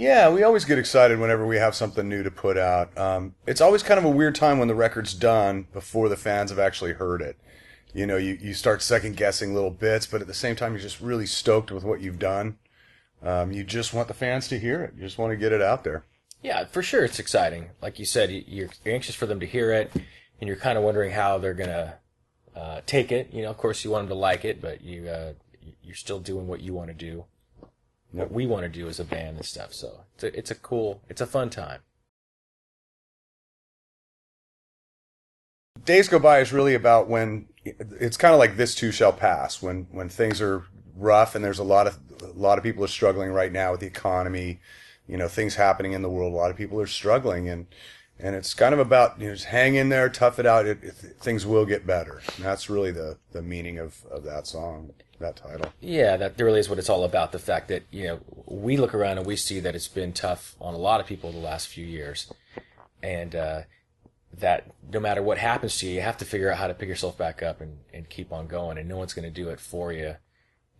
Yeah, we always get excited whenever we have something new to put out. It's always kind of a weird time when the record's done before the fans have actually heard it. You start second guessing little bits, but at the same time, you're just really stoked with what you've done. You just want the fans to hear it. You just want to get it out there. Yeah, for sure, it's exciting. Like you said, you're anxious for them to hear it, and you're kind of wondering how they're gonna take it. Of course, you want them to like it, but you're still doing what you want to do, what we want to do as a band and stuff. So it's a fun time. Days Go By is really about when it's kind of like This Too Shall Pass, when things are rough and there's a lot of people are struggling right now with the economy, things happening in the world. A lot of people are struggling, and it's kind of about just hang in there, tough it out. Things will get better. And that's really the meaning of that song, that title. Yeah, that really is what it's all about. The fact that we look around and we see that it's been tough on a lot of people the last few years, and that no matter what happens to you, you have to figure out how to pick yourself back up and keep on going, and no one's going to do it for you.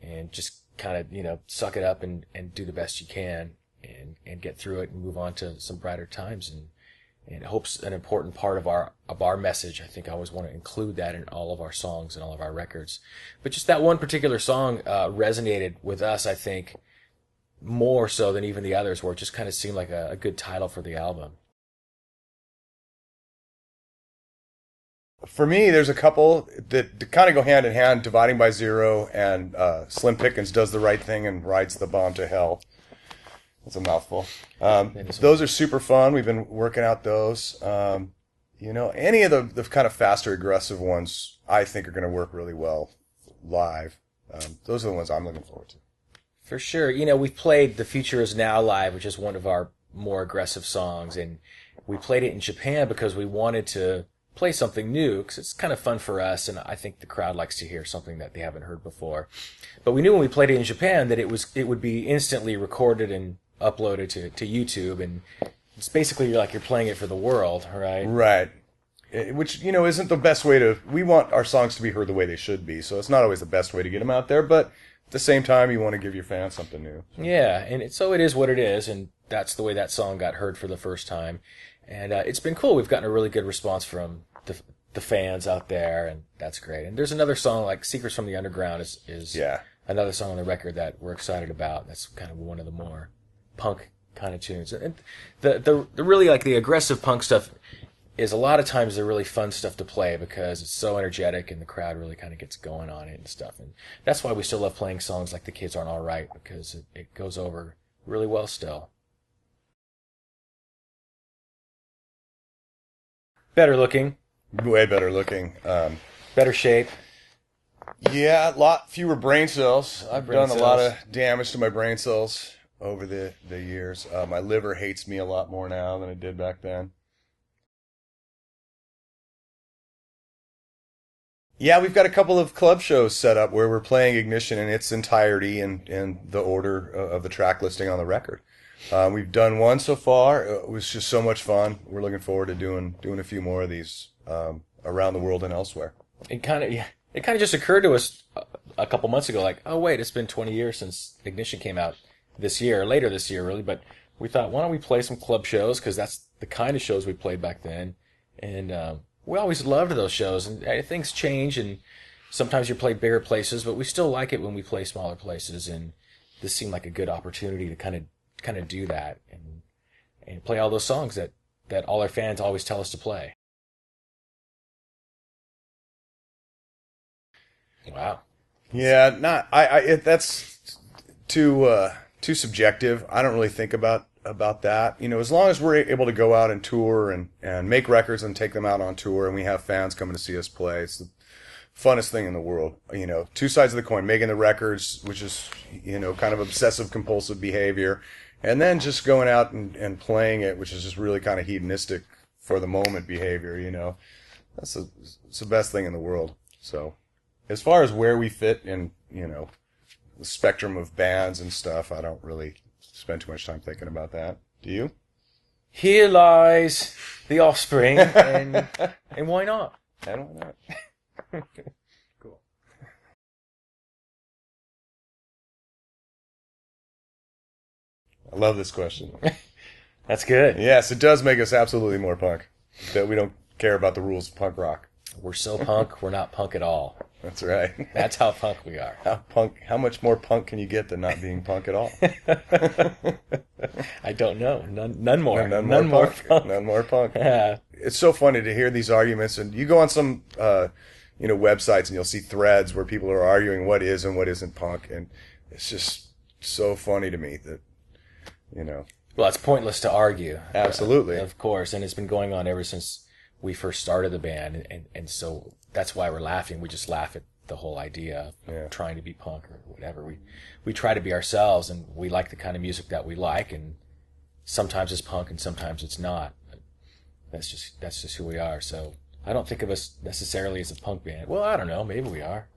And just kind of, suck it up and do the best you can and get through it and move on to some brighter times. And hope's an important part of our message. I think I always want to include that in all of our songs and all of our records. But just that one particular song resonated with us, I think, more so than even the others, where it just kind of seemed like a good title for the album. For me, there's a couple that kind of go hand in hand, Dividing by Zero and Slim Pickens Does the Right Thing and Rides the Bomb to Hell. That's a mouthful. Those are super fun. We've been working out those. Any of the kind of faster, aggressive ones, I think are going to work really well live. Those are the ones I'm looking forward to. For sure. We've played The Future Is Now live, which is one of our more aggressive songs, and we played it in Japan because we wanted to play something new, because it's kind of fun for us, and I think the crowd likes to hear something that they haven't heard before. But we knew when we played it in Japan that it would be instantly recorded and uploaded to YouTube, and it's basically like you're playing it for the world, right? Right. Which, isn't the best way to... We want our songs to be heard the way they should be, so it's not always the best way to get them out there, but at the same time, you want to give your fans something new. So. Yeah, and so it is what it is, and that's the way that song got heard for the first time. And it's been cool. We've gotten a really good response from the fans out there, and that's great. And there's another song, like Secrets from the Underground is another song on the record that we're excited about. That's kind of one of the more punk kind of tunes. And the really, like, the aggressive punk stuff is a lot of times the really fun stuff to play because it's so energetic and the crowd really kind of gets going on it and stuff. And that's why we still love playing songs like The Kids Aren't All Right, because it goes over really well still. Better looking. Way better looking. Better shape. Yeah, a lot fewer brain cells. I've done a lot of damage to my brain cells over the years. My liver hates me a lot more now than it did back then. Yeah, we've got a couple of club shows set up where we're playing Ignition in its entirety and in the order of the track listing on the record. We've done one so far. It was just so much fun. We're looking forward to doing a few more of these around the world and elsewhere. It kind of just occurred to us a couple months ago, like, oh wait, it's been 20 years since Ignition came out later this year really, but we thought, why don't we play some club shows, because that's the kind of shows we played back then, and we always loved those shows, and things change, and sometimes you play bigger places, but we still like it when we play smaller places, and this seemed like a good opportunity to kind of do that and play all those songs that all our fans always tell us to play. Wow. Yeah, that's too subjective. I don't really think about that. As long as we're able to go out and tour and make records and take them out on tour, and we have fans coming to see us play, it's the funnest thing in the world. Two sides of the coin: making the records, which is kind of obsessive compulsive behavior, and then just going out and playing it, which is just really kind of hedonistic for the moment behavior. That's it's the best thing in the world. So, as far as where we fit in, the spectrum of bands and stuff, I don't really spend too much time thinking about that. Do you? Here lies the Offspring, and why not? And why not? Cool. I love this question. That's good. Yes, it does make us absolutely more punk. That we don't care about the rules of punk rock. We're so punk, we're not punk at all. That's right. That's how punk we are. How much more punk can you get than not being punk at all? I don't know. None more. None more punk. None more punk. Yeah. It's so funny to hear these arguments, and you go on some websites and you'll see threads where people are arguing what is and what isn't punk, and it's just so funny to me that Well, it's pointless to argue. Absolutely. Of course, and it's been going on ever since we first started the band, and so that's why we're laughing. We just laugh at the whole idea of trying to be punk or whatever. We try to be ourselves, and we like the kind of music that we like, and sometimes it's punk and sometimes it's not. But that's just who we are. So I don't think of us necessarily as a punk band. Well, I don't know. Maybe we are.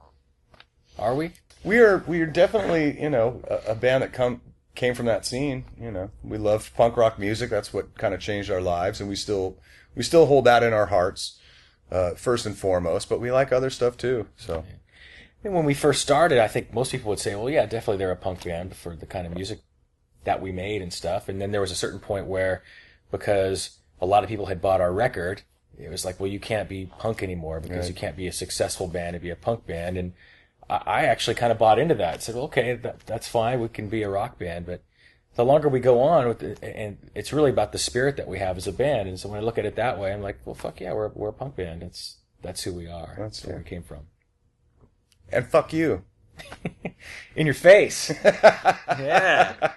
Are we? We are definitely a band that came from that scene. We loved punk rock music. That's what kind of changed our lives, and we still hold that in our hearts, first and foremost, but we like other stuff too, so. And when we first started, I think most people would say, well, yeah, definitely they're a punk band for the kind of music that we made and stuff. And then there was a certain point where, because a lot of people had bought our record, it was like, well, you can't be punk anymore because you can't be a successful band and be a punk band. And I actually kind of bought into that. I said, well, okay, that's fine. We can be a rock band, but the longer we go on with it, and it's really about the spirit that we have as a band. And so when I look at it that way, I'm like, well, fuck yeah, we're a punk band. That's who we are. That's where we came from. And fuck you. In your face. Yeah.